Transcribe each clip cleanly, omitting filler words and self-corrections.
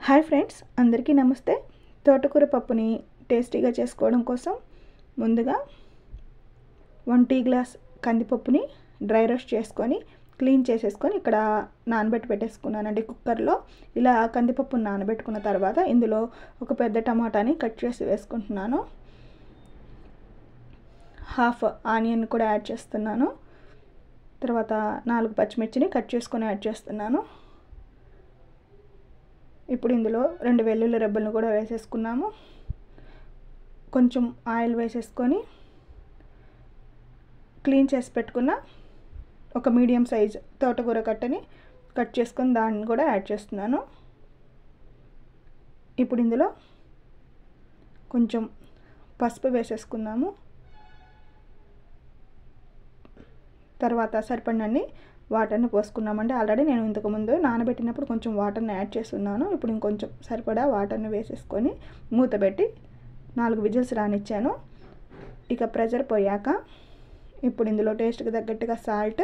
Hi friends, అందరికీ నమస్తే. తోటకూర పప్పుని టేస్టీగా చేసుకోవడం కోసం ముందుగా 1 టీ గ్లాస్ కందిపప్పుని డ్రై రోస్ట్ చేసుకొని క్లీన్ చేసేసుకొని ఇక్కడ నానబెట్టి పెట్టేసుకున్నానండి కుక్కర్లో. ఇలా కందిపప్పుని నానబెట్టుకున్న తర్వాత ఇందులో ఒక పెద్ద టమాటాని కట్ చేసి వేసుకుంటున్నాను. హాఫ్ ఆనియన్ కూడా యాడ్ చేస్తున్నాను. తర్వాత 4 పచ్చిమిర్చిని కట్ చేసుకొని యాడ్ చేస్తున్నాను. ఇప్పుడు ఇందులో 2 వెల్లుల్లి రెబ్బలను కూడా వేసేసుకున్నాము. కొంచెం ఆయిల్ వేసేసుకొని క్లీన్ చేసి పెట్టుకున్న ఒక మీడియం సైజ్ తోటకూర కట్టని కట్ చేసుకొని దాన్ని కూడా యాడ్ చేస్తున్నాను. ఇప్పుడు ఇందులో కొంచెం పసుపు వేసేసుకుందాము. తర్వాత సరిపడినన్ని వాటర్ని పోసుకున్నామండి. ఆల్రెడీ నేను ఇంతకుముందు నానబెట్టినప్పుడు కొంచెం వాటర్ని యాడ్ చేస్తున్నాను. ఇప్పుడు ఇంకొంచెం సరిపడా వాటర్ని వేసేసుకొని మూత పెట్టి 4 విజిల్స్ రానిచ్చాను. ఇక ప్రెషర్ పోయాక ఇప్పుడు ఇందులో టేస్ట్కి తగ్గట్టుగా సాల్ట్,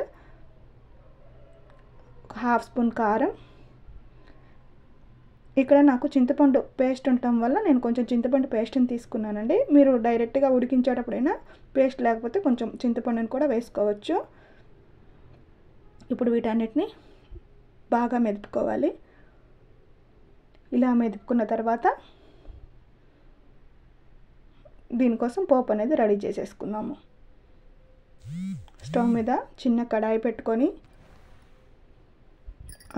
1/2 స్పూన్ కారం. ఇక్కడ నాకు చింతపండు పేస్ట్ ఉండటం వల్ల నేను కొంచెం చింతపండు పేస్ట్ని తీసుకున్నానండి. మీరు డైరెక్ట్గా ఉడికించేటప్పుడైనా పేస్ట్ లేకపోతే కొంచెం చింతపండుని కూడా వేసుకోవచ్చు. ఇప్పుడు వీటన్నిటిని బాగా మెదుపుకోవాలి. ఇలా మెదుపుకున్న తర్వాత దీనికోసం పోపు అనేది రెడీ చేసేసుకున్నాము. స్టవ్ మీద చిన్న కడాయి పెట్టుకొని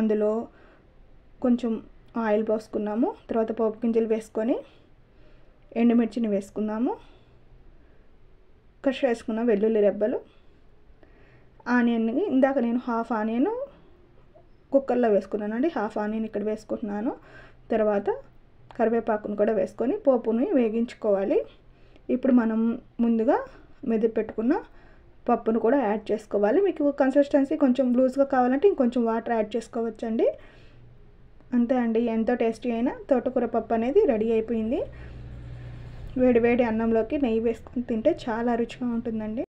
అందులో కొంచెం ఆయిల్ పోసుకున్నాము. తర్వాత పోపు గింజలు వేసుకొని ఎండుమిర్చిని వేసుకున్నాము. కట్ చేసుకున్న వెల్లుల్లి రెబ్బలు, ఆనియన్ని ఇందాక నేను హాఫ్ ఆనియన్ కుక్కర్లో వేసుకున్నానండి. హాఫ్ ఆనియన్ ఇక్కడ వేసుకుంటున్నాను. తర్వాత కరివేపాకును కూడా వేసుకొని పోపుని వేగించుకోవాలి. ఇప్పుడు మనం ముందుగా మెదిపి పెట్టుకున్న పప్పును కూడా యాడ్ చేసుకోవాలి. మీకు కన్సిస్టెన్సీ కొంచెం లూజ్గా కావాలంటే ఇంకొంచెం వాటర్ యాడ్ చేసుకోవచ్చండి. అంతే అండి, ఎంతో టేస్టీ అయిన తోటకూర పప్పు అనేది రెడీ అయిపోయింది. వేడి వేడి అన్నంలోకి నెయ్యి వేసుకొని తింటే చాలా రుచిగా ఉంటుందండి.